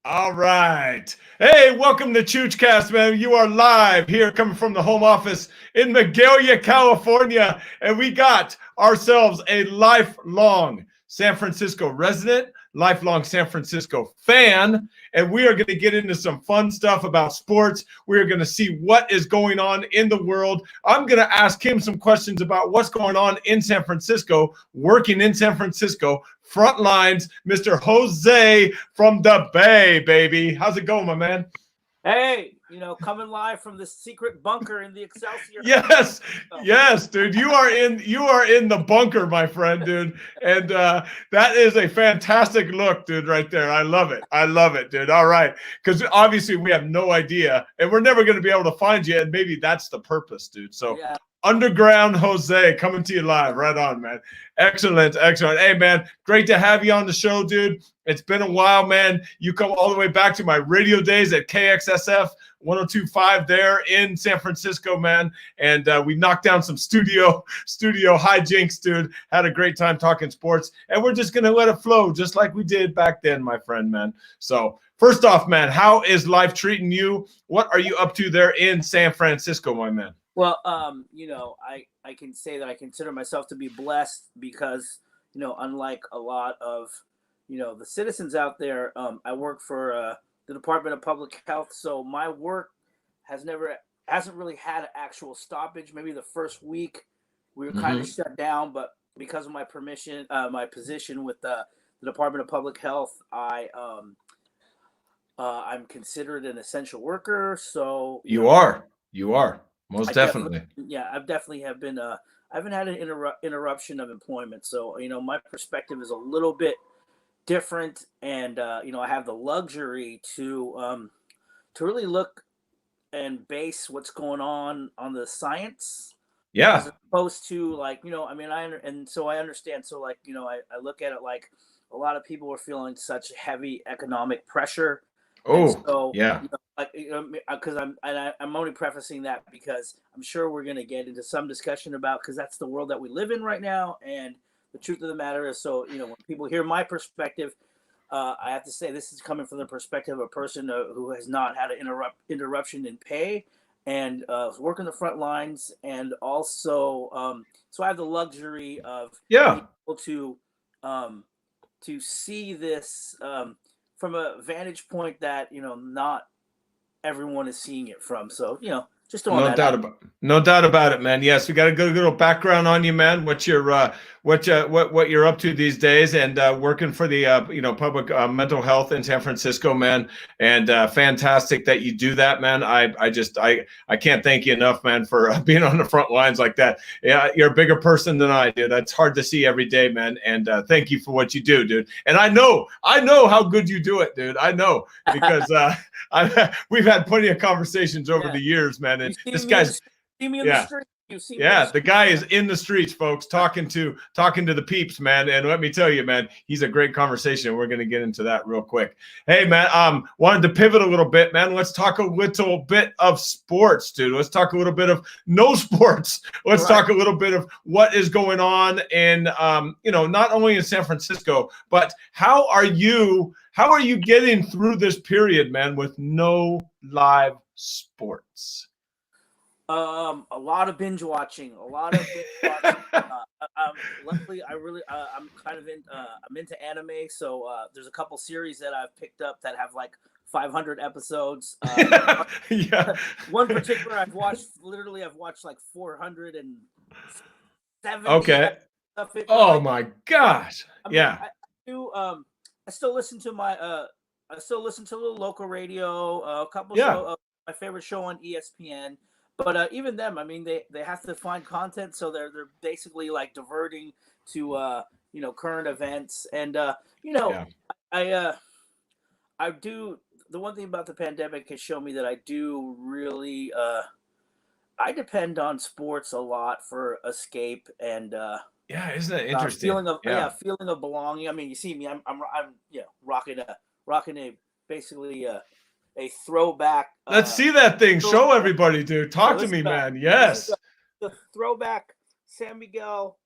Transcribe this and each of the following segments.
All right. Hey, welcome to Choochcast, man. You are live here coming from the home office in Magalia, California. And we got ourselves a lifelong San Francisco resident, lifelong San Francisco fan. And we are going to get into some fun stuff about sports. We are going to see what is going on in the world. I'm going to ask him some questions about what's going on in San Francisco, working in San Francisco. Front lines, Mr. Jose from the Bay, baby. How's it going, my man? Hey, coming live from the secret bunker in the Excelsior. Yes, dude. You are in the bunker, my friend, dude. And that is a fantastic look, dude, right there. I love it, dude. All right. Because obviously we have no idea, and we're never going to be able to find you, and maybe that's the purpose, dude. So yeah. Underground Jose coming to you live. Right on, man. Excellent. Hey, man, great to have you on the show, dude. It's been a while, man. You come all the way back to my radio days at KXSF 102.5 there in San Francisco, man. And we knocked down some studio hijinks, dude. Had a great time talking sports. And we're just going to let it flow just like we did back then, my friend, man. So first off, man, how is life treating you? What are you up to there in San Francisco, my man? Well, I can say that I consider myself to be blessed because, unlike a lot of, the citizens out there, I work for the Department of Public Health. So my work hasn't really had an actual stoppage. Maybe the first week we were kind of shut down, but because of my position with the Department of Public Health, I'm considered an essential worker. So you are. Most definitely. I definitely have been. I haven't had an interruption of employment, so my perspective is a little bit different, and I have the luxury to really look and base what's going on the science. Yeah. As opposed to I understand. So I look at it like a lot of people are feeling such heavy economic pressure. Oh, so, yeah. Because I'm only prefacing that because I'm sure we're going to get into some discussion about, because that's the world that we live in right now. And the truth of the matter is, so, when people hear my perspective, I have to say this is coming from the perspective of a person who has not had an interruption in pay and working the front lines. And also, so I have the luxury of being able to see this from a vantage point that not everyone is seeing it from. So just no doubt about it, man. Yes, we got a good little background on you, man. What you're up to these days, and working for the public mental health in San Francisco, man. And fantastic that you do that, man. I can't thank you enough, man, for being on the front lines like that. Yeah, you're a bigger person than I do. That's hard to see every day, man. And thank you for what you do, dude. And I know how good you do it, dude. I know because we've had plenty of conversations over the years, man. And this guy's see me in the street. The guy is in the streets, folks, talking to the peeps, man. And let me tell you, man, he's a great conversation. We're going to get into that real quick. Hey, man, wanted to pivot a little bit, man. Let's talk a little bit of sports, dude. Let's talk a little bit of no sports. Let's talk a little bit of what is going on in, not only in San Francisco, but how are you getting through this period, man, with no live sports? A lot of binge watching. Luckily, I'm kind of I'm into anime, so there's a couple series that I've picked up that have like 500 episodes. One particular I've watched like 470. Okay. Oh my gosh! I still listen to the local radio. A couple shows. My favorite show on ESPN. But even them, I mean, they have to find content, so they're basically like diverting to current events, and I do. The one thing about the pandemic has shown me that I do really I depend on sports a lot for escape and isn't that interesting? Feeling of belonging. I mean, you see me, I'm rocking a basically a throwback. Let's see that thing. Show everybody, dude. Talk to me, man. Yes. The throwback San Miguel.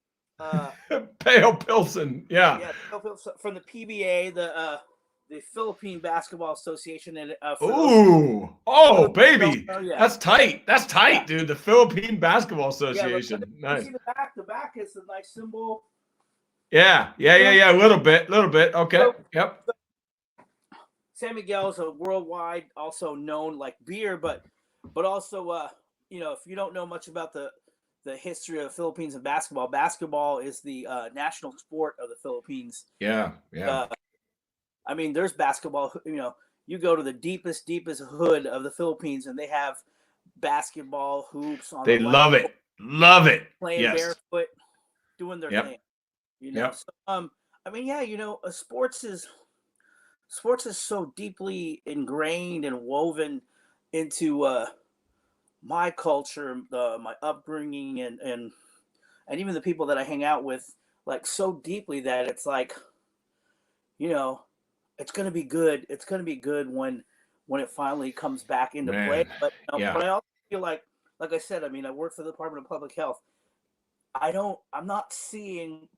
Pale Pilsen. Yeah. From the PBA. the Philippine Basketball Association, and Ooh, oh baby, yeah, that's tight. That's tight, yeah. dude. The Philippine Basketball Yeah, Association. you Nice. see the back. The back is a nice symbol. Yeah. A little bit. Okay. So, Yep. San Miguel is a worldwide, also known like beer, but also, if you don't know much about the history of the Philippines and basketball, basketball is the national sport of the Philippines. Yeah. I mean, there's basketball. You go to the deepest hood of the Philippines, and they have basketball hoops on They the light, love it. Love it. playing Yes. barefoot, doing their Yep. thing. Yep. So, I mean, yeah, sports is so deeply ingrained and woven into my culture, my upbringing, and even the people that I hang out with, like so deeply that it's like, it's gonna be good. It's gonna be good when it finally comes back into play. Man. But Yeah. but I also feel like I said, I mean, I work for the Department of Public Health. I'm not seeing,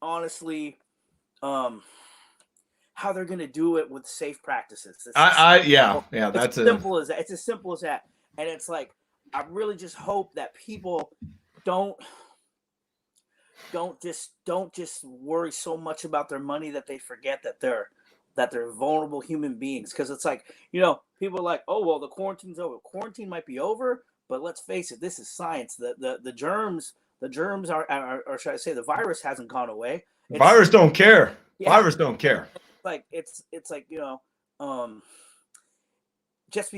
honestly, how they're going to do it with safe practices. Yeah. It's That's as simple as that. It's as simple as that. And it's like, I really just hope that people don't just worry so much about their money that they forget that they're vulnerable human beings. Because it's like, people are like, oh well, the quarantine's over. Quarantine might be over, but let's face it, this is science. The germs are, or should I say, the virus hasn't gone away. Virus don't care. Yeah. Virus don't care. Like it's like, just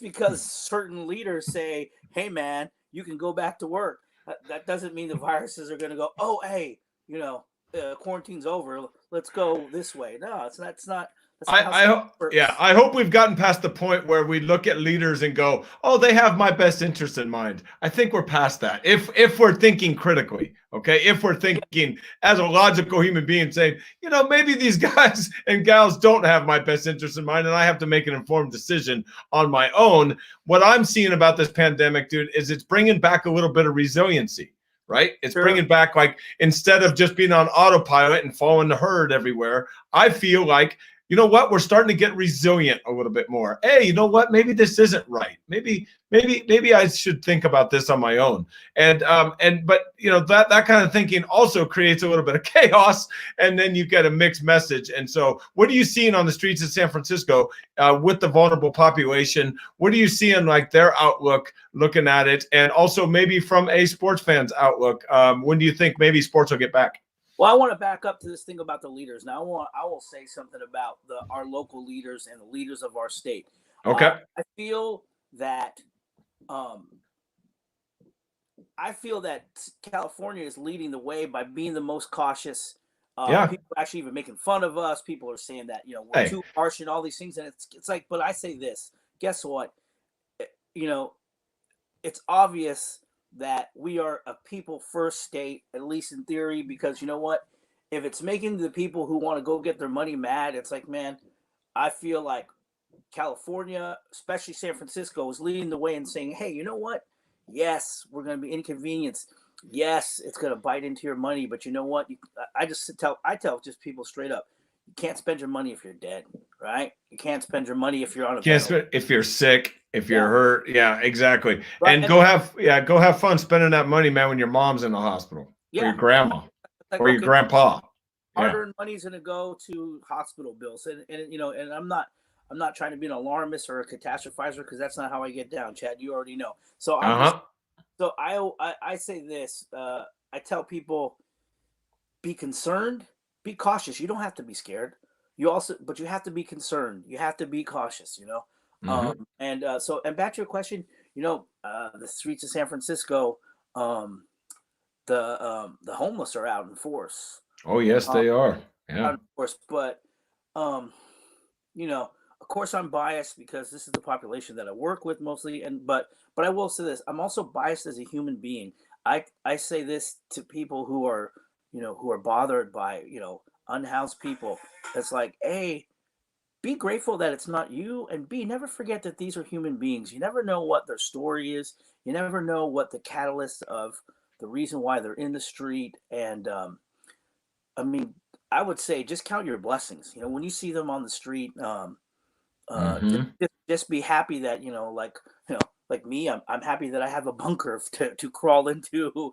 because certain leaders say, hey man, you can go back to work, that doesn't mean the viruses are going to go, oh hey, quarantine's over, let's go this way. No, it's not. I hope we've gotten past the point where we look at leaders and go, oh, they have my best interest in mind. I think we're past that. If we're thinking critically, okay, if we're thinking as a logical human being, saying, maybe these guys and gals don't have my best interest in mind, and I have to make an informed decision on my own. What I'm seeing about this pandemic, dude, is it's bringing back a little bit of resiliency. Right? It's bringing back, like, instead of just being on autopilot and following the herd everywhere, I feel like, you know what? We're starting to get resilient a little bit more. Hey, you know what? Maybe this isn't right. Maybe I should think about this on my own. But that kind of thinking also creates a little bit of chaos, and then you get a mixed message. And so, what are you seeing on the streets of San Francisco with the vulnerable population? What are you seeing, like, their outlook, looking at it, and also maybe from a sports fan's outlook? When do you think maybe sports will get back? Well, I want to back up to this thing about the leaders. Now, I will say something about our local leaders and the leaders of our state. Okay. I feel that California is leading the way by being the most cautious. People are actually even making fun of us. People are saying that we're too harsh and all these things, and it's like, but I say this. Guess what? It's obvious that we are a people first state, at least in theory, because you know what? If it's making the people who want to go get their money mad, it's like, man, I feel like California, especially San Francisco, is leading the way and saying, hey, you know what? Yes, we're going to be inconvenienced. Yes, it's going to bite into your money, but you know what? I tell just people straight up, you can't spend your money if you're dead, right? You can't spend your money if you're on a ventilator. If you're sick, if you're hurt. Yeah, exactly. Right. And go have fun spending that money, man, when your mom's in the hospital, or your grandma, or your grandpa. Hard-earned money's going to go to hospital bills, and and I'm not trying to be an alarmist or a catastrophizer, because that's not how I get down, Chad. You already know. So I say this. I tell people, be concerned, be cautious. You don't have to be scared. But you have to be concerned. You have to be cautious. Mm-hmm. And back to your question. The streets of San Francisco, the homeless are out in force. Oh yes, they are. Yeah. Out in force, but of course I'm biased because this is the population that I work with mostly, but I will say this: I'm also biased as a human being. I say this to people who are bothered by unhoused people. It's like, A, be grateful that it's not you, and B, never forget that these are human beings. You never know what their story is. You never know what the catalyst of the reason why they're in the street. And I mean, I would say just count your blessings. When you see them on the street, Mm-hmm. just be happy that like me, I'm happy that I have a bunker to crawl into. Or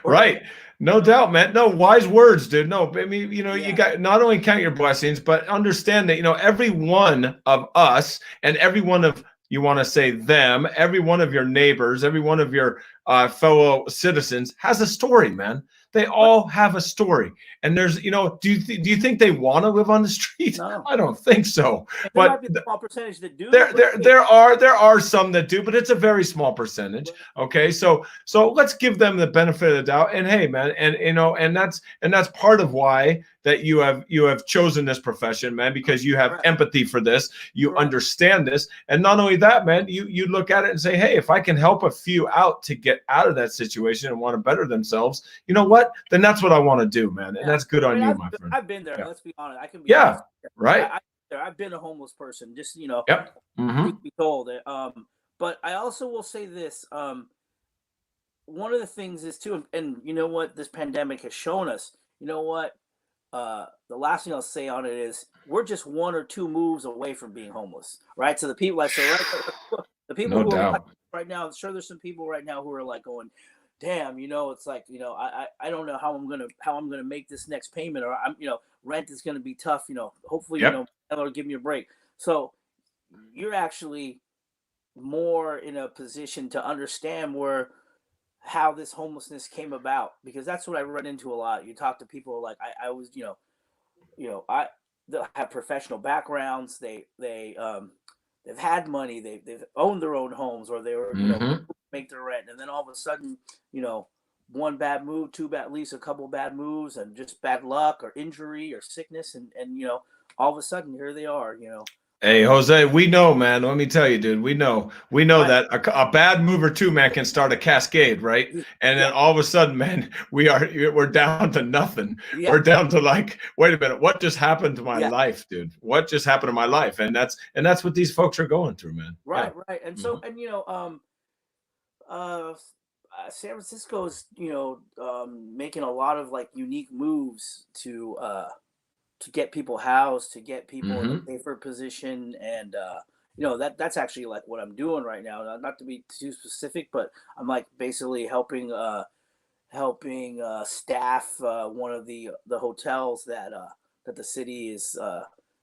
Right. No doubt, man. No, wise words, dude. No, I mean, you yeah, got not only count your blessings, but understand that, every one of us and every one of, you want to say them, every one of your neighbors, every one of your fellow citizens has a story, man. They all have a story. And there's, do you think they want to live on the street? no. I don't think so. And there But might be a small percentage that do. there are some that do, but it's a very small percentage. Okay, so let's give them the benefit of the doubt. And hey, man, and that's part of why that you have chosen this profession, man, because you have empathy for this, you understand this, and not only that, man, you look at it and say, hey, if I can help a few out to get out of that situation and want to better themselves, you know what? Then that's what I want to do, man, and that's good on you, my friend. I've been there. Let's be honest. I can be honest. Right. I've been a homeless person, just Yep. truth be told. But I also will say this. One of the things is too, and you know what this pandemic has shown us. You know what? The last thing I'll say on it is we're just one or two moves away from being homeless, right? So the people the people who are right now, I'm sure there's some people right now who are like going, damn, it's like, I don't know how I'm gonna make this next payment, or rent is gonna be tough, hopefully, that'll give me a break. So you're actually more in a position to understand how this homelessness came about, because that's what I run into a lot. You talk to people like I was, they have professional backgrounds. They've had money. They've owned their own homes, or they were make their rent, and then all of a sudden, one bad move, at least a couple bad moves, and just bad luck or injury or sickness, and all of a sudden here they are. Hey, Jose, we know, man. Let me tell you, dude. We know that a bad move or two, man, can start a cascade, right? And then all of a sudden, man, we're down to nothing. Yeah. We're down to like, wait a minute, what just happened to my life, dude? What just happened to my life? And that's what these folks are going through, man. Right, right. And so, and San Francisco is, making a lot of like unique moves to get people housed, to get people in a safer position, and that's actually like what I'm doing right now. Not to be too specific, but I'm like basically helping staff one of the hotels that the city is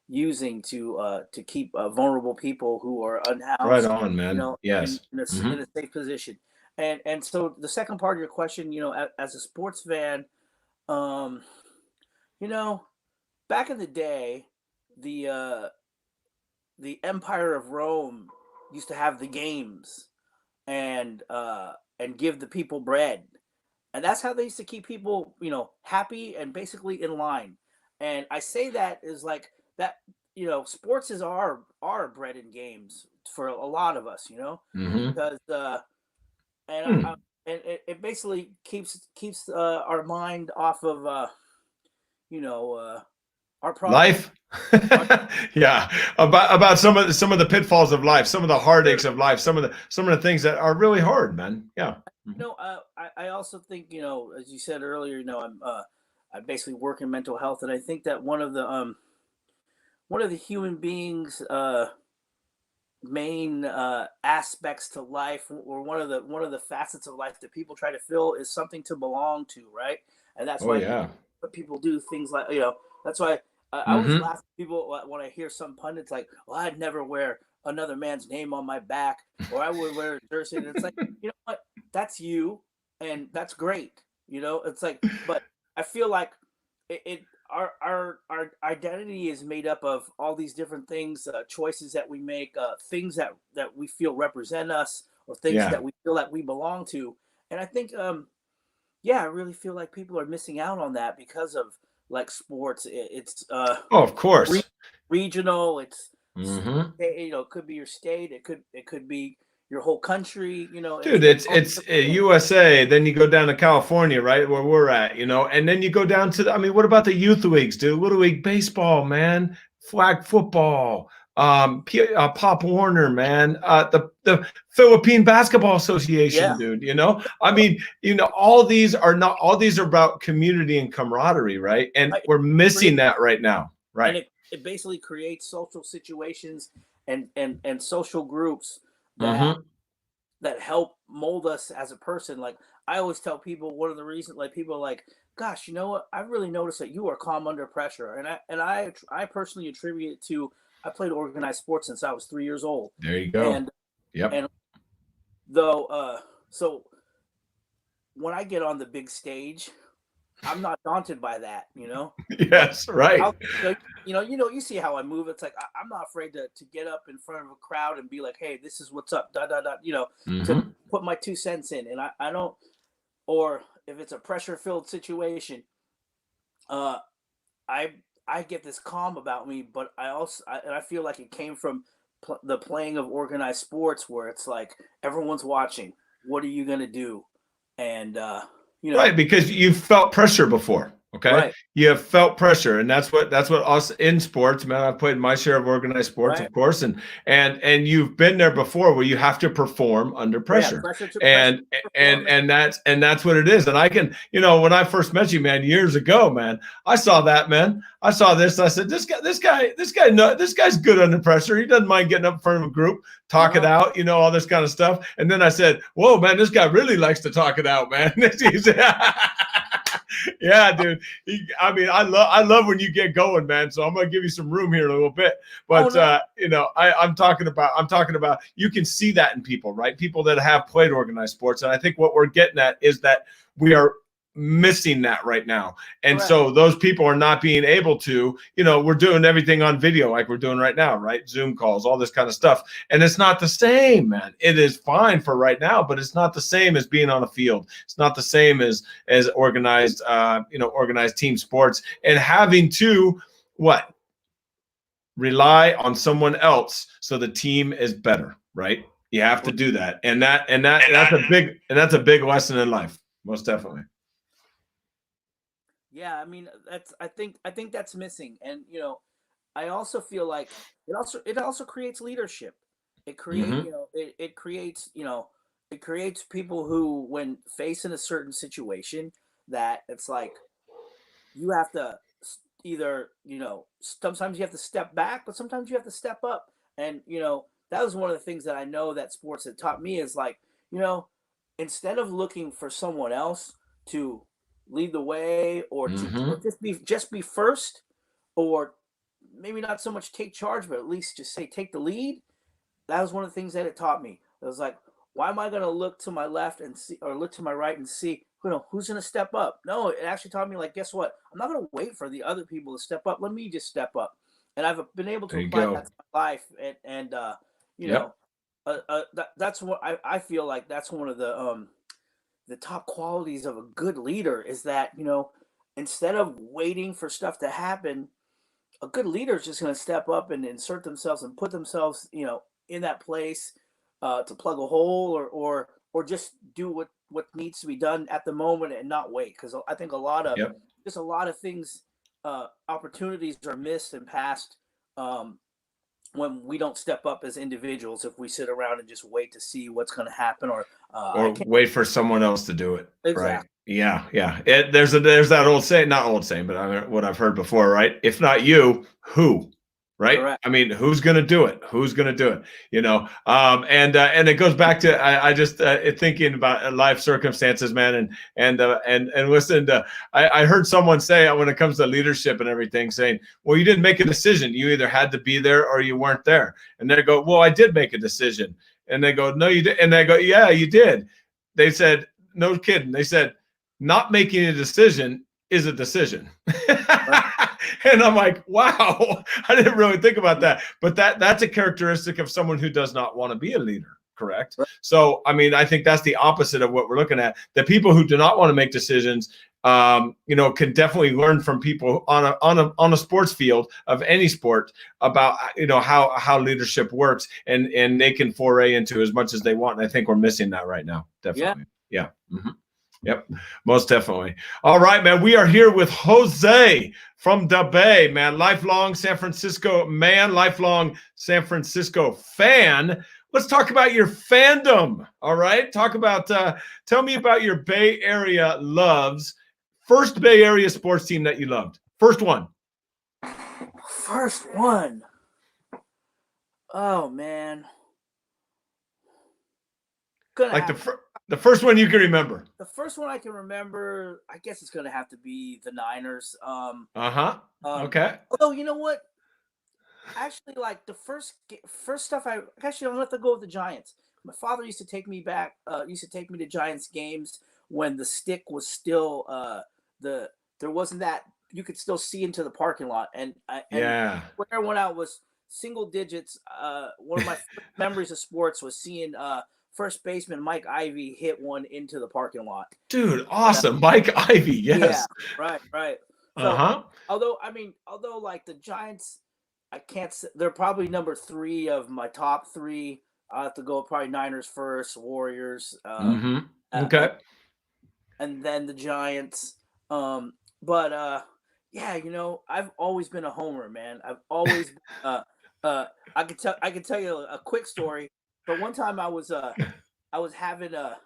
using to keep vulnerable people who are unhoused. Right on, man. Yes, in a safe position. And so the second part of your question, as a sports fan, back in the day, the Empire of Rome used to have the games and give the people bread, and that's how they used to keep people, happy and basically in line. And I say that is like that, sports is our bread and games for a lot of us, because and it basically keeps our mind off of our problem. Life. Yeah, about some of the pitfalls of life, some of the heartaches of life, some of the things that are really hard, man. Yeah. I also think, as you said earlier, I basically work in mental health, and I think that one of the human beings main aspects to life, or one of the facets of life that people try to fill, is something to belong to, right? And that's why people do things like, that's why I always laugh at people when I hear some pundits like, well, I'd never wear another man's name on my back, or I would wear a jersey. And it's like, you know what? That's you, and that's great. It's like, but I feel like our identity is made up of all these different things, choices that we make, things that we feel represent us, or things that we feel like we belong to. And I think, I really feel like people are missing out on that because of like sports. It's of course, regional. It's it could be your state. It could be your whole country. Dude, it's USA. Then you go down to California, right, where we're at. And then you go down to what about the youth leagues, dude? Little league baseball, man, flag football, Pop Warner, man, the Philippine Basketball Association, Yeah. dude. I mean, all these are about community and camaraderie, right? And we're missing that right now, right? And it basically creates social situations and social groups that Mm-hmm. that help mold us as a person. Like I always tell people, one of the reasons, like people are like, gosh, you know what? I've really noticed that you are calm under pressure, and I personally attribute it to I played organized sports since I was 3 years old, There you go. and Yep. and though so when I get on the big stage, I'm not daunted by that, Yes, right. You see how I move. It's like I'm not afraid to get up in front of a crowd and be like, "Hey, this is what's up." Da da da. To Mm-hmm. put my 2 cents in, and I don't. Or if it's a pressure filled situation, uh, I I get this calm about me, but I feel like it came from the playing of organized sports, where it's like everyone's watching. What are you gonna do? And Right, because you've felt pressure before. Okay, right, you have felt pressure, and that's what us in sports, man. I've played my share of organized sports, right, of course, and you've been there before, where you have to perform under yeah, pressure, pressure to and perform. that's what it is. And I can, when I first met you, man, years ago, man, I saw that, man. I saw this. I said, this guy's good under pressure. He doesn't mind getting up in front of a group, talk it out, all this kind of stuff. And then I said, whoa, man, this guy really likes to talk it out, man. Yeah, dude. I love when you get going, man. So I'm gonna give you some room here in a little bit. But I'm talking about you can see that in people, right? People that have played organized sports. And I think what we're getting at is that we are missing that right now. And Correct. So those people are not being able to, we're doing everything on video like we're doing right now, right? Zoom calls, all this kind of stuff. And it's not the same, man. It is fine for right now, but it's not the same as being on a field. It's not the same as organized, organized team sports, and having to rely on someone else so the team is better, right? You have to do that. And that's a big lesson in life. Most definitely. Yeah, I mean I think that's missing, and I also feel like it also creates leadership. It create Mm-hmm. it creates people who, when facing a certain situation, that it's like you have to either sometimes you have to step back, but sometimes you have to step up. And that was one of the things that I know that sports had taught me, is like, instead of looking for someone else to lead the way, or to Mm-hmm. or just be first, or maybe not so much take charge, but at least just say take the lead. That was one of the things that it taught me. It was like, why am I going to look to my left and see, or look to my right and see, who's going to step up? No, it actually taught me, like, guess what? I'm not going to wait for the other people to step up. Let me just step up. And I've been able to There you apply go. that to my life. And Yep. that's what I feel like. That's one of the top qualities of a good leader, is that, instead of waiting for stuff to happen, a good leader is just going to step up and insert themselves and put themselves, in that place, to plug a hole, or just do what needs to be done at the moment, and not wait. Because I think Yep. a lot of things, opportunities are missed and passed, when we don't step up as individuals. If we sit around and just wait to see what's going to happen, or I Or can't wait for someone else to do it. Right. exactly. Yeah. Yeah. There's that old saying, not old saying, but what I've heard before, right? If not you, who? Right. Correct. I mean, who's going to do it? Who's going to do it? And it goes back to, I just thinking about life circumstances, man. And listen, I heard someone say, when it comes to leadership and everything, saying, well, you didn't make a decision. You either had to be there or you weren't there. And they go, well, I did make a decision. And they go, no, you did. And they go, yeah, you did. They said, no kidding. They said, not making a decision is a decision. And I'm like, wow, I didn't really think about that. But that's a characteristic of someone who does not want to be a leader, correct? Right. So, I mean, I think that's the opposite of what we're looking at. The people who do not want to make decisions, can definitely learn from people on a sports field of any sport about how leadership works, and they can foray into as much as they want. And I think we're missing that right now. Definitely. Yeah. Mm-hmm. Yep, most definitely. All right, man. We are here with Jose from the Bay, man. Lifelong San Francisco man, lifelong San Francisco fan. Let's talk about your fandom. All right. Talk about, tell me about your Bay Area loves. First Bay Area sports team that you loved. First one. First one. Oh, man. Like the first one you can remember. The first one I can remember, I guess it's going to have to be the Niners. Okay. Although, you know what? Actually, like the first stuff I'm going to have to go with the Giants. My father used to take me to Giants games when the stick was still there wasn't that you could still see into the parking lot, and where I went out was single digits. One of my memories of sports was seeing first baseman Mike Ivy hit one into the parking lot. Dude, awesome. Mike Ivy, yes. Yeah, right. So, although like the Giants, I can't say they're probably number 3 of my top 3. I have to go probably Niners first, Warriors. Okay. And then the Giants. But yeah, I've always been a homer, man. I've always I could tell you a quick story. But one time I was having a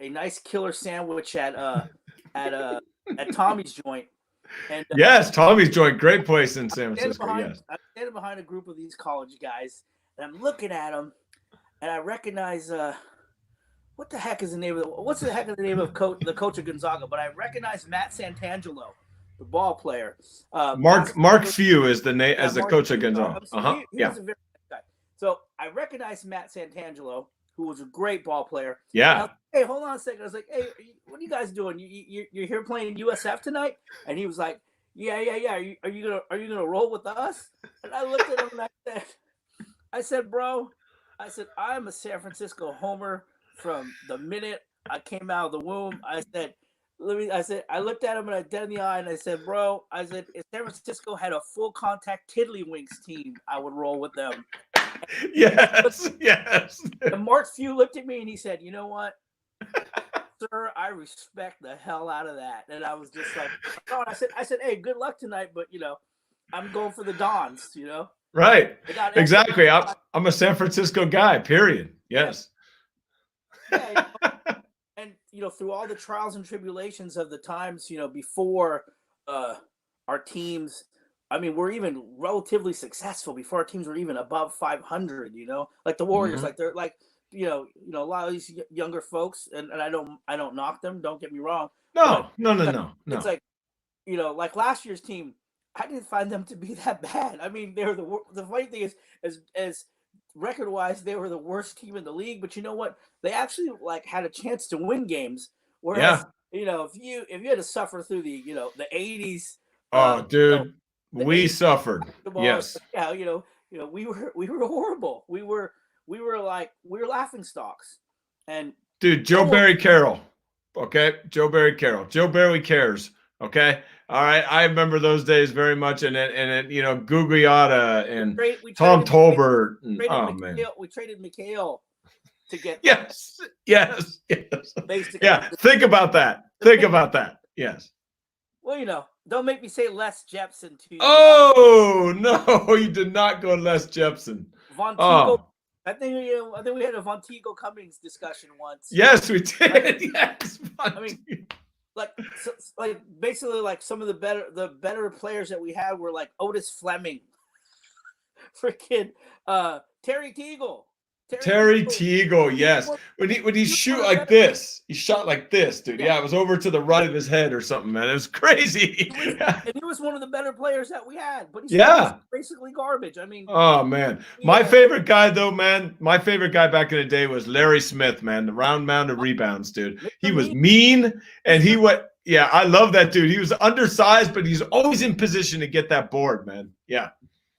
nice killer sandwich at Tommy's joint. And yes, Tommy's joint, great place in San Francisco. Yes, I'm standing behind a group of these college guys, and I'm looking at them, and I recognize what's the heck is the name of the coach of Gonzaga? But I recognize Matt Santangelo, the ball player. Mark Few is the name as the coach of Gonzaga. He was a very nice guy. So I recognized Matt Santangelo, who was a great ball player. Yeah. Hey, hold on a second. I was like, hey, what are you guys doing? You're here playing USF tonight? And he was like, yeah. Are you gonna roll with us? And I looked at him and I said, bro, I'm a San Francisco homer from the minute I came out of the womb. I looked at him and I dead in the eye and I said, bro, if San Francisco had a full contact Tiddlywinks team, I would roll with them. Yes. And Mark Few looked at me and he said, you know what, sir, I respect the hell out of that. And I was just like, oh, and I said, hey, good luck tonight, but I'm going for the Dons, Right. Exactly. I'm a San Francisco guy, period. Yes. Yeah, and through all the trials and tribulations of the times, before our teams, I mean, we're even relatively successful before our teams were even above 500. Like the Warriors, like they're like, a lot of these younger folks, and I don't knock them. Don't get me wrong. No. It's like, like last year's team, I didn't find them to be that bad. I mean, they're the funny thing is as record-wise, they were the worst team in the league. But you know what? They actually had a chance to win games. Whereas, if you had to suffer through the the 80s. Oh, dude, we suffered. Yes. Yeah, we were horrible. We were laughing stocks. And dude, Joe Barry Carroll. Okay, Joe Barry Carroll. Joe Barry cares. Okay. All right. I remember those days very much. And Gugliotta and Tom Tolbert. Man. We traded McHale to get. Yes. Basically. Yeah. Think about that. Yes. Well, don't make me say Les Jepson to you. Oh, no, you did not go Les Jepson. Vontigo. I think we had a Vontigo Cummings discussion once. Yes, we did. Yes. I mean, basically some of the better players that we had were like Otis Fleming, freaking Terry Teagle. Terry Teagle, yes. When he shoot like this, he shot like this, dude. Yeah, it was over to the right of his head or something, man. It was crazy. And he was one of the better players that we had, but he's basically garbage. I mean, oh man, my favorite guy back in the day was Larry Smith, man. The round mound of rebounds, dude. He was mean, and he went. Yeah, I love that dude. He was undersized, but he's always in position to get that board, man. Yeah.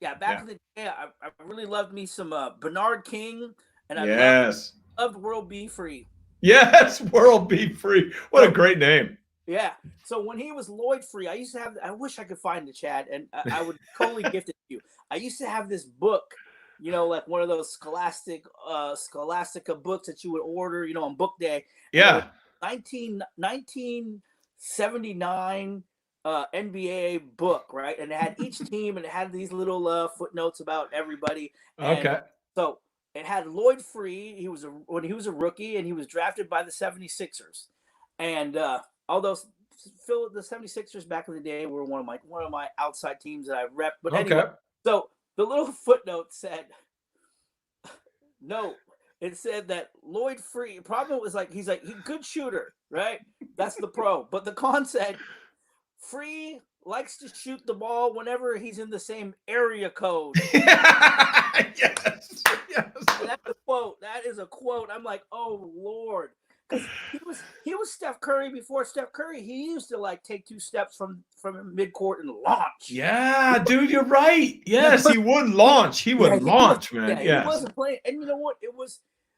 Yeah, back in the day, I really loved me some Bernard King, and I loved World B. Free. Yes, World B. Free. What a great name. Yeah. So when he was Lloyd Free, I wish I could find the Chad, and I would totally gift it to you. I used to have this book, like one of those Scholastica books that you would order, on book day. Yeah. 1979 NBA book, right? And it had each team, and it had these little footnotes about everybody. And Okay. so it had Lloyd Free. When he was a rookie, and he was drafted by the 76ers. And although the 76ers back in the day were one of my outside teams that I rep. But anyway, so the little footnote said, no, it said that Lloyd Free, problem was he's good shooter, right? That's the pro. But the con said Free likes to shoot the ball whenever he's in the same area code. Yes. That's a quote. That is a quote. I'm like, oh Lord. Because he was Steph Curry before Steph Curry. He used to take 2 steps from midcourt and launch. Yeah, dude, you're right. Yes, he would launch. He would launch, man. Yeah, yes. He wasn't playing. And you know what?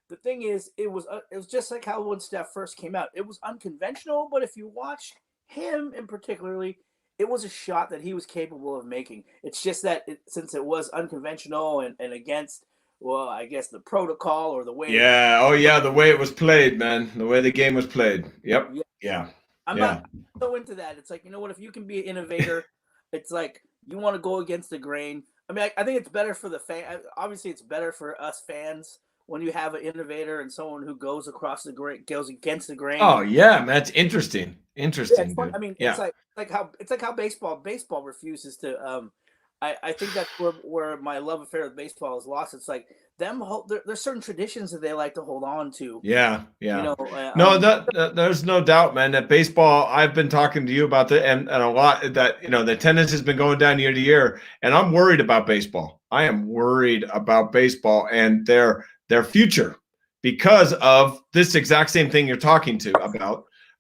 The thing is, it was just like how when Steph first came out. It was unconventional, but if you watch him in particularly, it was a shot that he was capable of making. It's just that since it was unconventional and against, well, I guess the protocol or the way. Yeah. Oh, yeah. The way it was played, man. The way the game was played. Yep. Yeah. I'm not so into that. It's like, you know what? If you can be an innovator, it's like you want to go against the grain. I mean, I think it's better for the fan. Obviously, it's better for us fans when you have an innovator and someone who goes against the grain. Oh yeah, man, it's interesting. Interesting. Yeah, it's fun. I mean, it's like how baseball refuses to. I think that's where my love affair with baseball is lost. It's like there's certain traditions that they like to hold on to. Yeah. You know, there's no doubt, man, that baseball. I've been talking to you about and a lot that the attendance has been going down year to year, and I'm worried about baseball. I am worried about baseball and their future because of this exact same thing you're talking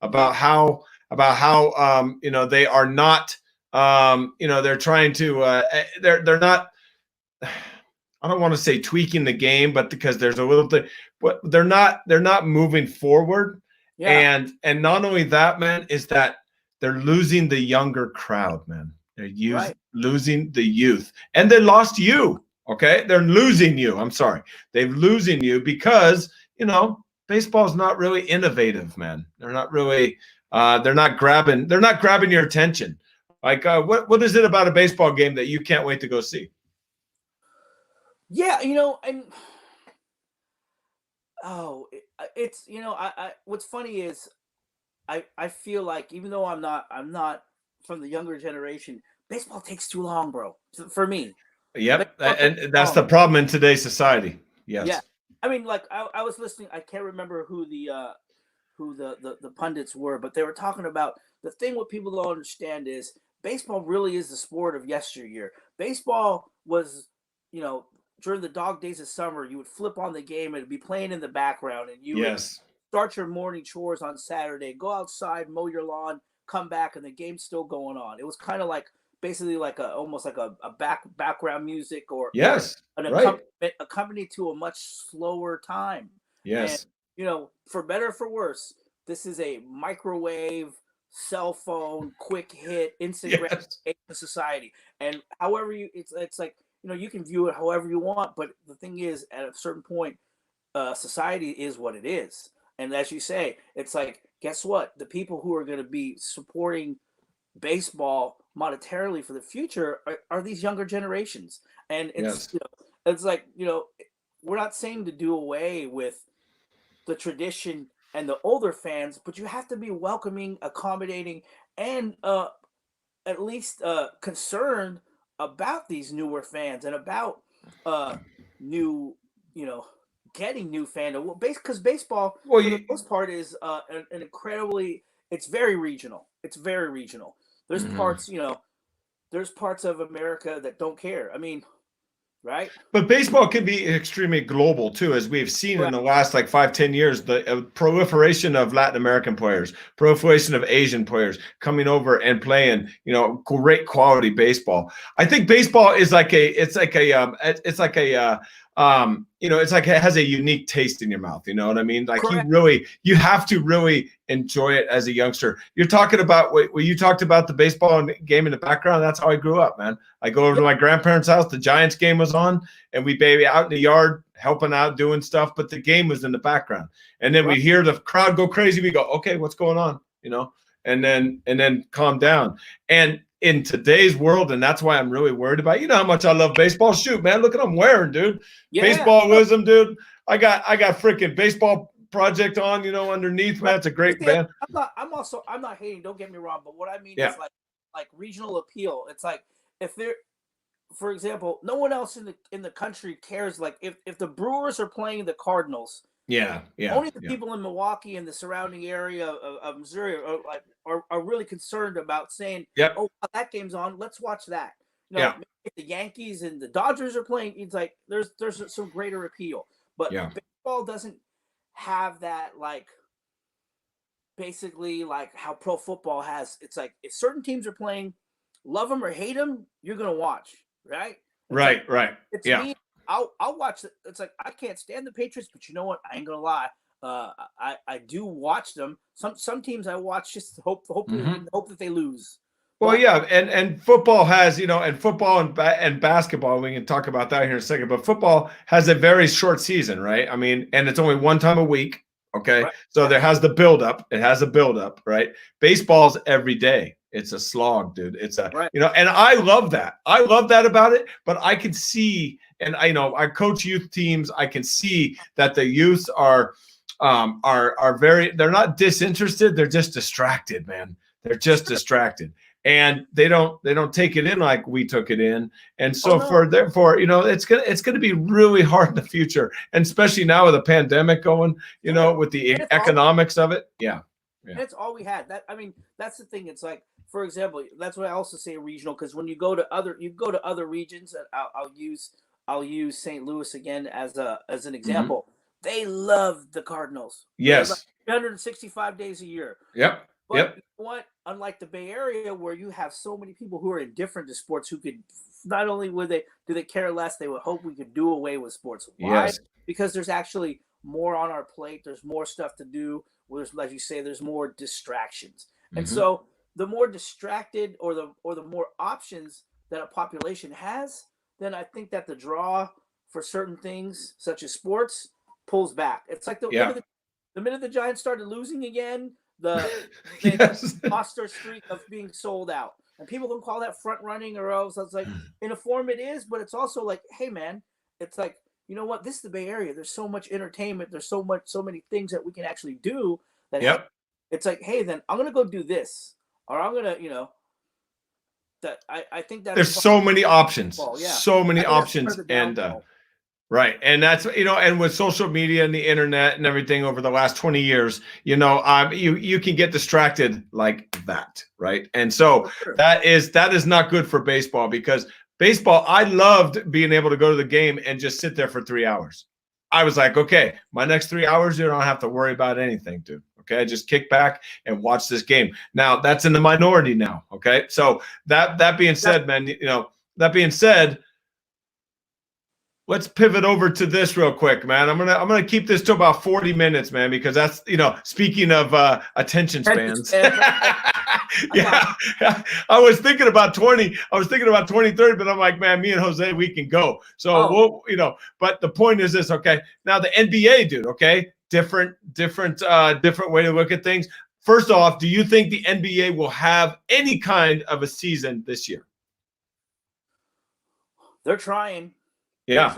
about how they are not. They're trying to they're not, I don't want to say tweaking the game, but because there's a little thing, but they're not moving forward. Yeah. And not only that, man, is that they're losing the younger crowd, man. They're losing the youth, and they lost you. Okay. They're losing you. I'm sorry. They're losing you because, baseball's not really innovative, man. They're not really, they're not grabbing your attention. Like, what is it about a baseball game that you can't wait to go see? Yeah, and it's I what's funny is I feel like even though I'm not from the younger generation, baseball takes too long, bro. For me. Yep, and that's the problem in today's society. Yes. Yeah, I mean, I was listening. I can't remember who the pundits were, but they were talking about the thing. What people don't understand is baseball really is the sport of yesteryear. Baseball was, during the dog days of summer, you would flip on the game and it'd be playing in the background, and you would start your morning chores on Saturday, go outside, mow your lawn, come back, and the game's still going on. It was kind of like basically almost like a background music or an accompaniment to a much slower time. Yes. And, for better or for worse, this is a microwave, cell phone, quick hit, instant gratification society. And however it's like, you can view it however you want, but the thing is, at a certain point, society is what it is. And as you say, it's like, guess what? The people who are going to be supporting baseball monetarily for the future are these younger generations. And it's it's like, we're not saying to do away with the tradition and the older fans, but you have to be welcoming, accommodating, and at least concerned about these newer fans and about getting new fandom. Because baseball, for the most part, is an incredibly. It's very regional. There's parts, there's parts of America that don't care. I mean, right? But baseball can be extremely global too, as we've seen in the last 5-10 years. The proliferation of Latin American players, proliferation of Asian players coming over and playing, great quality baseball. I think baseball is it has a unique taste in your mouth. You know what I mean? Like you have to really enjoy it as a youngster. You're talking about when you talked about the baseball game in the background. That's how I grew up, man. I go over to my grandparents' house. The Giants game was on, and we baby out in the yard helping out, doing stuff, but the game was in the background. And then we hear the crowd go crazy. We go, okay, what's going on? And then calm down. And in today's world, and that's why I'm really worried about, how much I love baseball. Shoot, man, look at I'm wearing, dude. Yeah. Baseball wisdom, dude. I got freaking baseball project on, underneath, man. It's a great band. I'm not hating, don't get me wrong, but what I mean is like regional appeal. It's like if they're, for example, no one else in the country cares. Like if the Brewers are playing the Cardinals, only the people in Milwaukee and the surrounding area of Missouri are really concerned about saying, oh, that game's on, let's watch that. If the Yankees and the Dodgers are playing, it's like there's some greater appeal. But baseball doesn't have that, like, basically like how pro football has. It's like if certain teams are playing, love them or hate them, you're gonna watch, right? Right. It's me. I'll watch it. It's like I can't stand the Patriots, but you know what? I ain't gonna lie. I do watch them. Some teams I watch just hope that they lose. Well, and football has, and football and basketball, we can talk about that here in a second, but football has a very short season, right? I mean, and it's only one time a week, okay? Right. So there has the buildup. It has a buildup, right? Baseball's every day. It's a slog, dude. It's and I love that. I love that about it, but I can see, and I coach youth teams. I can see that the youth are very, they're not disinterested. They're just distracted, man. They're just distracted. And they don't take it in like we took it in, and so therefore, it's gonna be really hard in the future, and especially now with the pandemic going, with the economics of it. Yeah. And it's all we had. That's the thing. It's like, for example, that's why I also say regional, because when you go to other regions, I'll use St. Louis again as an example. Mm-hmm. They love the Cardinals. Yes. 365 days a year. Yep. But you know what? Unlike the Bay Area, where you have so many people who are indifferent to sports, who could not only do they care less, they would hope we could do away with sports. Why? Yes. Because there's actually more on our plate. There's more stuff to do. There's, like you say, there's more distractions. Mm-hmm. And so the more distracted or the more options that a population has, then I think that the draw for certain things, such as sports, pulls back. It's like the minute the Giants started losing again, they lost their streak of being sold out. And people can call that front running or else. It's like, in a form it is, but it's also like, hey man, it's like, you know what? This is the Bay Area. There's so much entertainment. There's so many things that we can actually do that it's like, hey, then I'm gonna go do this, or I'm gonna, that I think that there's so many options, so many options, and right. And that's, and with social media and the internet and everything over the last 20 years, you can get distracted like that. Right. And so that is not good for baseball, because baseball, I loved being able to go to the game and just sit there for 3 hours. I was like, okay, my next 3 hours, you don't have to worry about anything, dude. Okay. I just kick back and watch this game. Now that's in the minority now. Okay. So that being said, man, that being said, let's pivot over to this real quick, man. I'm gonna keep this to about 40 minutes, man, because that's, speaking of attention spans. Yeah. I was thinking about 20. I was thinking about 20, 30, but I'm like, man, me and Jose, we can go. So we'll, but the point is this, okay? Now the NBA, dude, okay? Different way to look at things. First off, do you think the NBA will have any kind of a season this year? They're trying. Yeah.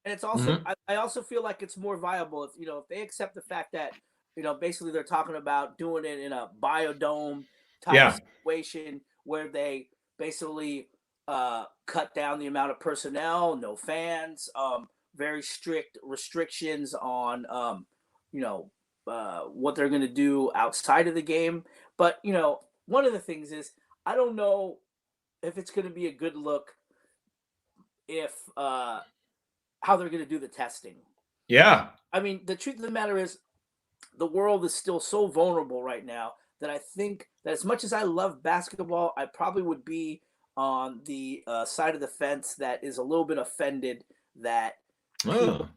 And it's also, I also feel like it's more viable if they accept the fact that, basically they're talking about doing it in a biodome type of situation where they basically cut down the amount of personnel, no fans, very strict restrictions on, what they're going to do outside of the game. But, one of the things is, I don't know if it's going to be a good look if how they're going to do the testing. Yeah. I mean, the truth of the matter is the world is still so vulnerable right now that I think that as much as I love basketball, I probably would be on the side of the fence that is a little bit offended that people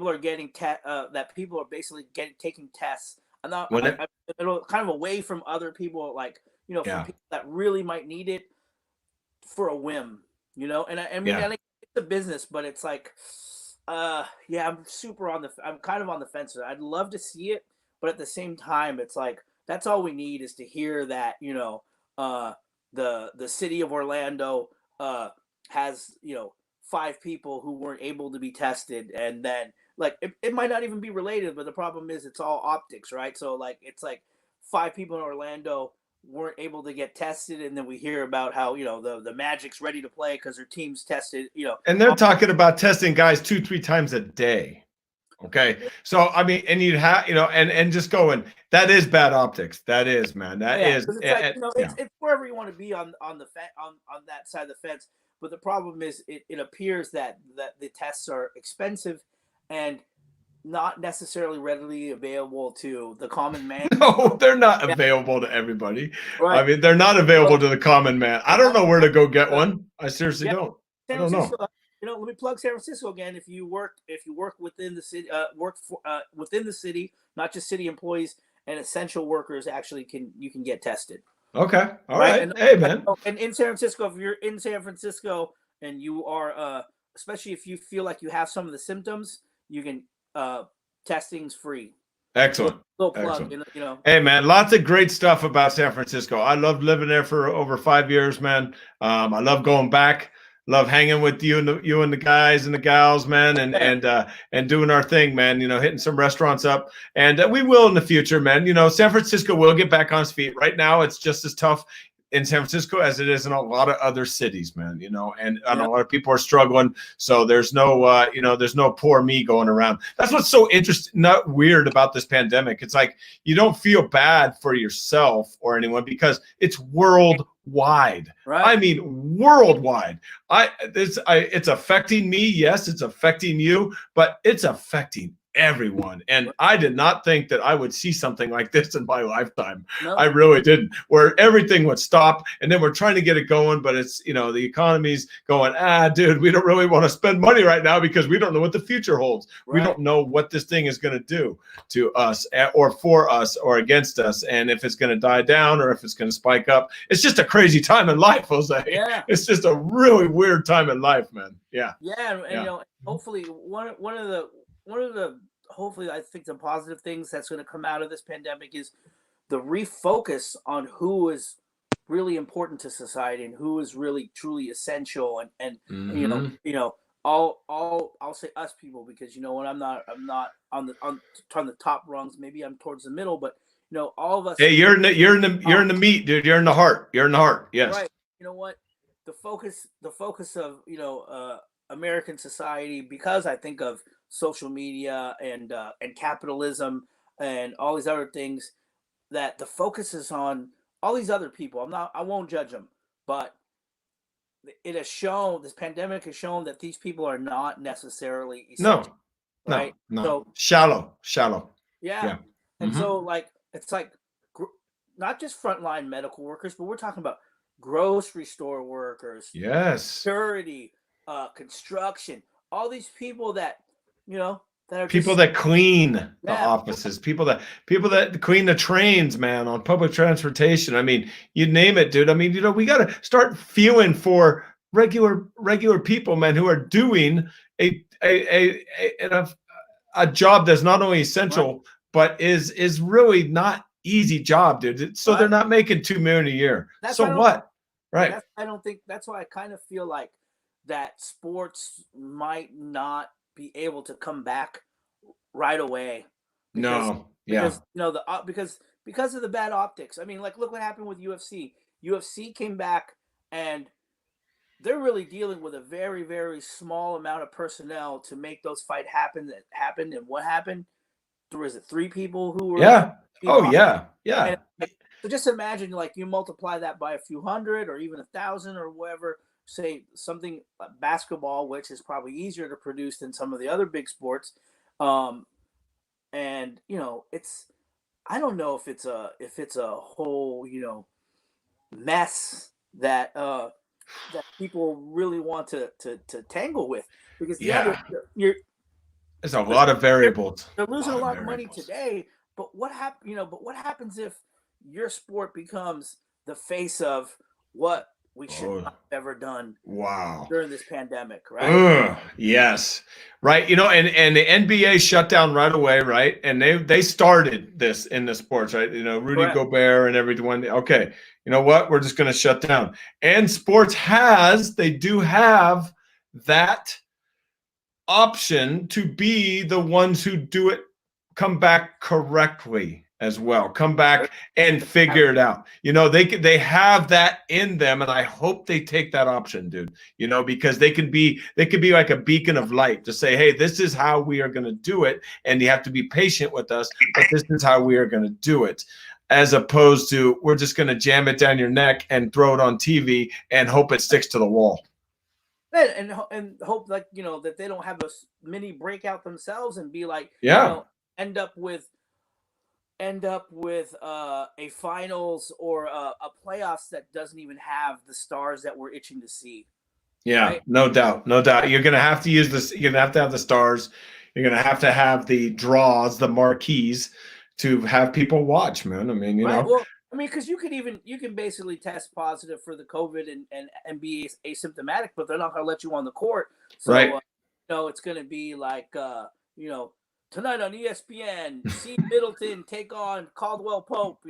are getting that people are basically taking tests. I'm not kind of away from other people, like, from people that really might need it for a whim, and I mean, I think it's a business, but it's like, Yeah, I'm kind of on the fence. I'd love to see it, but at the same time, it's like that's all we need is to hear that uh, the city of Orlando has 5 people who weren't able to be tested, and then like it might not even be related, but the problem is it's all optics, right? So like it's like 5 people in Orlando weren't able to get tested, and then we hear about how the Magic's ready to play because their team's tested. And they're talking about testing guys 2-3 times a day. Okay. So, I mean, and you'd have, and just going, that is bad optics. That is, man. That is, 'cause it's like it's wherever you want to be on on that side of the fence. But the problem is, it appears that the tests are expensive and not necessarily readily available to the common man. No, they're not available to everybody. Right. I mean, they're not available to the common man. I don't know where to go get one. I seriously don't. I don't know. Let me plug San Francisco again. If you work within the city, within the city, not just city employees and essential workers, actually you can get tested. Okay, all right. And, hey, man. And in San Francisco, if you're in San Francisco and you are, especially if you feel like you have some of the symptoms, you can testing's free. Excellent. Plug, Excellent. Hey, man, lots of great stuff about San Francisco. I loved living there for over 5 years, man. I love going back. Love hanging with you and the guys and the gals, man, and doing our thing, man. Hitting some restaurants up, and we will in the future, man. San Francisco will get back on its feet. Right now, it's just as tough in San Francisco as it is in a lot of other cities, man. And a lot of people are struggling. So there's no, there's no poor me going around. That's what's so interesting, not weird about this pandemic. It's like you don't feel bad for yourself or anyone because it's worldwide. Right. I mean, worldwide. It's affecting me. Yes, it's affecting you, but it's affecting everyone. And I did not think that I would see something like this in my lifetime. No. I really didn't, where everything would stop and then we're trying to get it going, but it's, the economy's going, dude, we don't really want to spend money right now because we don't know what the future holds. Right. We don't know what this thing is going to do to us or for us or against us. And if it's going to die down or if it's going to spike up. It's just a crazy time in life, Jose. Yeah. It's just a really weird time in life, man. Yeah. Yeah. And, hopefully one of the hopefully I think the positive things that's going to come out of this pandemic is the refocus on who is really important to society and who is really truly essential and I'll say us people because when I'm not on the top rungs, maybe I'm towards the middle, but all of us. Hey, you're in the meat, dude. You're in the heart. You're in the heart. Yes. Right. You know what? The focus of American society, because I think of social media and capitalism and all these other things, that the focus is on all these other people. I won't judge them, but it has shown, this pandemic has shown that these people are not necessarily essential. No. So, shallow. Yeah. And so it's like not just frontline medical workers, but we're talking about grocery store workers. Yes. Security, construction, all these people that that are people that clean the offices, people that clean the trains, man, on public transportation. I mean, you name it, dude. I mean, we got to start feeling for regular people, man, who are doing a job that's not only essential, but is really not easy job, dude. So they're not making $2 million a year. So what? Right. That's why I kind of feel like that sports might not be able to come back right away. Because of the bad optics. I mean, look what happened with UFC. UFC came back and they're really dealing with a very, very small amount of personnel to make those fights happen. That happened, and what happened? Was it 3 people who were? Yeah. Oh yeah. Yeah. And, so just imagine, you multiply that by a few hundred, or even 1,000, or whatever. Say something like basketball, which is probably easier to produce than some of the other big sports, and it's, I don't know if it's a whole mess that people really want to tangle with, because there's a lot of variables. They're losing a lot of money today, but what happens if your sport becomes the face of what we should not have ever done Wow. during this pandemic, right? Yes. Right. And the NBA shut down right away, right? And they started this in the sports, right? Rudy Correct. Gobert and everyone. Okay, you know what? We're just going to shut down. And sports they do have that option to be the ones who do it, come back correctly as well, come back and figure it out. They have that in them, and I hope they take that option, dude. Because they could be like a beacon of light to say, hey, this is how we are going to do it, and you have to be patient with us, but this is how we are going to do it, as opposed to we're just going to jam it down your neck and throw it on TV and hope it sticks to the wall. And hope that they don't have a mini breakout themselves and be like, end up with a finals or a playoffs that doesn't even have the stars that we're itching to see. Yeah, right? No doubt. You're gonna have to use this. You're gonna have to have the stars. You're gonna have to have the draws, the marquees, to have people watch, man. I mean, you know. Well, because you can basically test positive for the COVID and be asymptomatic, but they're not going to let you on the court. So, right. It's going to be like, tonight on ESPN, see Middleton take on Caldwell Pope,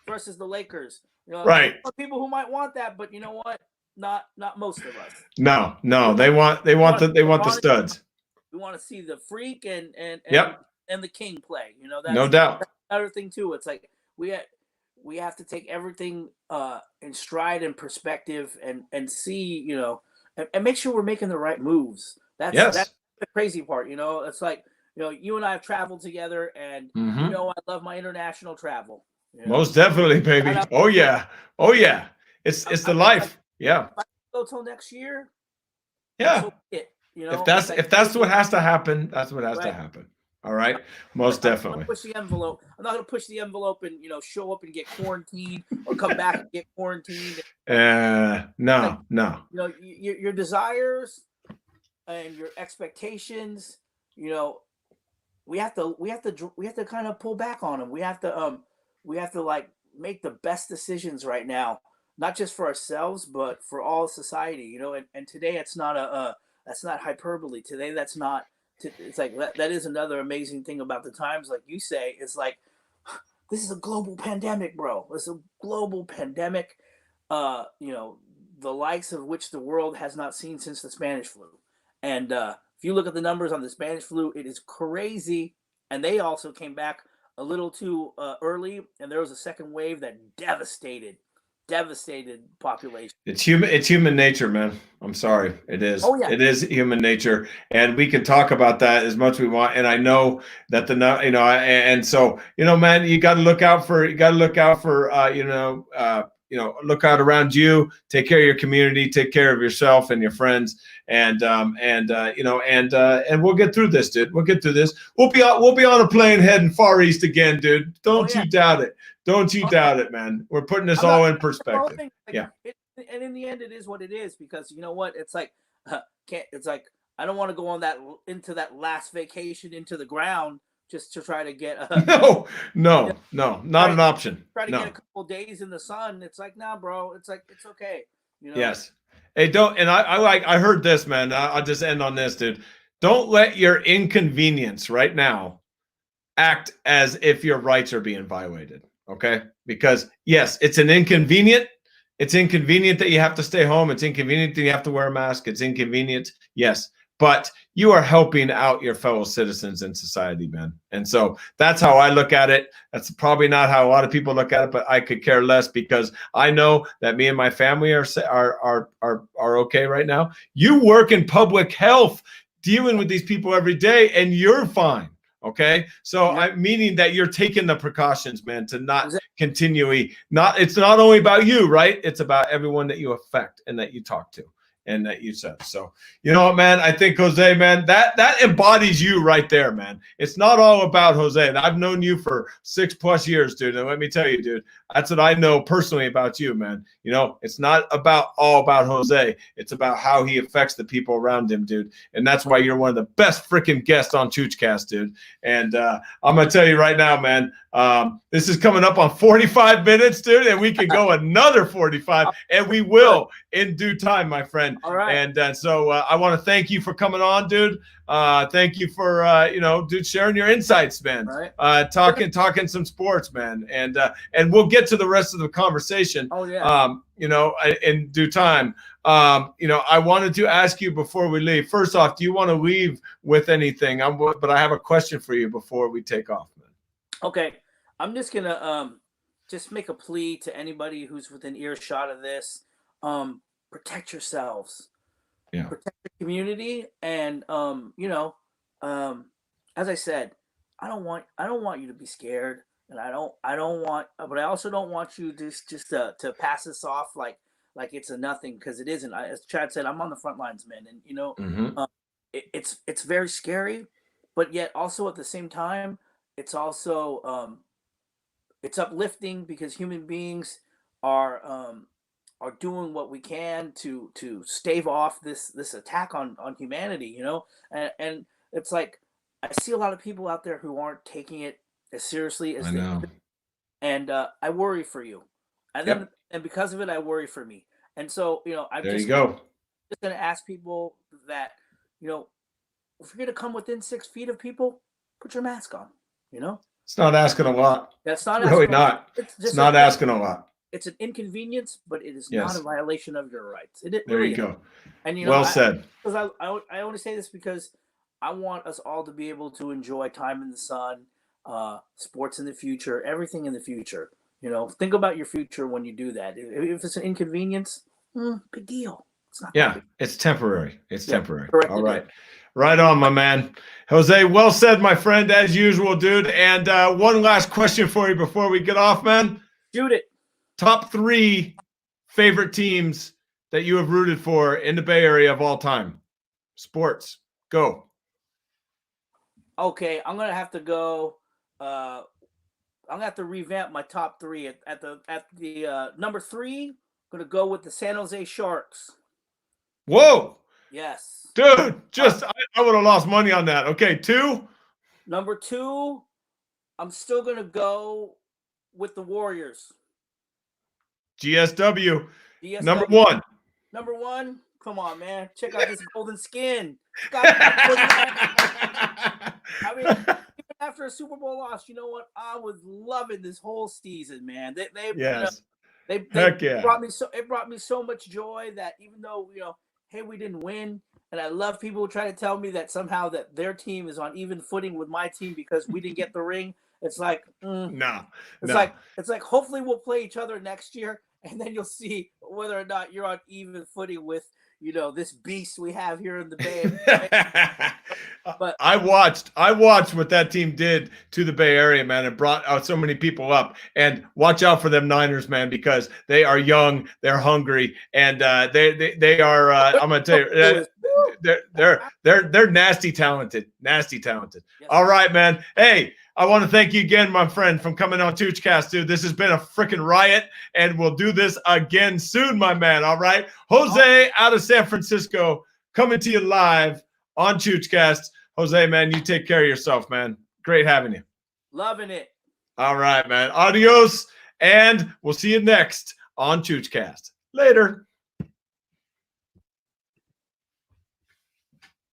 versus the Lakers. Right. People who might want that, but you know what? Not most of us. No. They want the studs. We want to see the freak and the king play. That's, no doubt. That's another thing too. It's like we have to take everything in stride and perspective and see, and make sure we're making the right moves. That's the crazy part. It's like, you and I have traveled together, and I love my international travel. Most definitely, baby. Oh yeah. It's the life. Yeah. If I go till next year. Yeah. If that's what has to happen, that's what has to happen. All right. Most definitely. I'm not going to push the envelope and show up and get quarantined or come back and get quarantined. No. Your desires and your expectations. We have to kind of pull back on them. We have to like make the best decisions right now, not just for ourselves, but for all society. And today it's not that's not hyperbole. Today that's not. It's like that is another amazing thing about the times, like you say. It's like, this is a global pandemic, bro. It's a global pandemic, the likes of which the world has not seen since the Spanish flu. And if you look at the numbers on the Spanish flu, it is crazy. And they also came back a little too early, and there was a second wave that devastated population. It's human nature, man. I'm sorry. It is. Oh, yeah. It is human nature, and we can talk about that as much as we want. And I know that and so man, you got to look out for look out around you. Take care of your community. Take care of yourself and your friends. And we'll get through this, dude. We'll get through this. We'll be on a plane heading far east again, dude. Don't you doubt it. Don't you doubt it, man. We're putting this all in perspective. And in the end, it is what it is, because you know what? It's like, it's like, I don't want to go on into that last vacation into the ground just to try to get no, not an option. Try to get a couple of days in the sun. It's like, nah, bro. It's like, it's okay. Yes. Hey, don't. And I heard this, man. I'll just end on this, dude. Don't let your inconvenience right now act as if your rights are being violated. Okay? Because yes, it's inconvenient. It's inconvenient that you have to stay home. It's inconvenient that you have to wear a mask. It's inconvenient. Yes. But you are helping out your fellow citizens in society, man. And so that's how I look at it. That's probably not how a lot of people look at it, but I could care less, because I know that me and my family are okay right now. You work in public health, dealing with these people every day, and you're fine. Okay. So I'm meaning that you're taking the precautions, man, to not continually it's not only about you, right? It's about everyone that you affect and that you talk to. and that you said. So, you know what, man? I think, Jose, man, that embodies you right there, man. It's not all about Jose. And I've known you for 6+ years, dude. And let me tell you, dude, that's what I know personally about you, man. You know, it's not all about Jose. It's about how he affects the people around him, dude. And that's why you're one of the best freaking guests on Choochcast, dude. And I'm going to tell you right now, man, this is coming up on 45 minutes, dude, and we can go another 45, and we will in due time, my friend. All right. And so I want to thank you for coming on, dude. Thank you for dude, sharing your insights, man. Right. Talking some sports, man, and we'll get to the rest of the conversation. Oh yeah. In due time. I wanted to ask you before we leave. First off, do you want to leave with anything? But I have a question for you before we take off, man. Okay, I'm just gonna just make a plea to anybody who's within earshot of this. Protect yourselves. Yeah. Protect the community, and as I said, I don't want you to be scared, and I don't want, but I also don't want you just to pass this off like it's a nothing, because it isn't. As Chad said, I'm on the front lines, man, and it's very scary, but yet also at the same time, it's also it's uplifting, because human beings are doing what we can to stave off this attack on humanity, and it's like I see a lot of people out there who aren't taking it as seriously as I they know. should. And I worry for you, and then and because of it, I worry for me. And so I'm There just you go. going to ask people that if you're going to come within 6 feet of people, put your mask on. It's not asking a lot. That's not Really asking not. It's not asking a lot. It's an inconvenience, but it is Yes. not a violation of your rights. There you is. go. And well said. Because I only say this because I want us all to be able to enjoy time in the sun, sports in the future, everything in the future. Think about your future when you do that. If it's an inconvenience, big deal. It's not. Yeah, it's temporary. It's temporary. Correct. All right. Right on, my man. Jose, well said, my friend, as usual, dude. And one last question for you before we get off, man. Shoot it. Top 3 favorite teams that you have rooted for in the Bay Area of all time. Sports. Go. Okay, I'm gonna have to go. I'm gonna have to revamp my top 3. At the number 3, I'm gonna go with the San Jose Sharks. Whoa. Yes. Dude, I would have lost money on that. Okay, 2. Number 2, I'm still gonna go with the Warriors. GSW. Number 1. Number 1. Come on, man. Check out this golden skin. I mean, even after a Super Bowl loss, you know what? I was loving this whole season, man. They brought me so much joy that even though hey, we didn't win, and I love people who try to tell me that somehow that their team is on even footing with my team because we didn't get the ring. It's like It's like hopefully we'll play each other next year, and then you'll see whether or not you're on even footing with this beast we have here in the Bay. But I watched what that team did to the Bay Area, man, and brought out so many people up. And watch out for them Niners, man, because they are young, they're hungry, and they are. I'm gonna tell you, they're nasty talented. Yes. All right, man. Hey, I want to thank you again, my friend, from coming on Choochcast, dude. This has been a freaking riot, and we'll do this again soon, my man. All right, Jose out of San Francisco, coming to you live on Choochcast. Jose, man, you take care of yourself, man. Great having you. Loving it. All right, man. Adios, and we'll see you next on Choochcast. Later.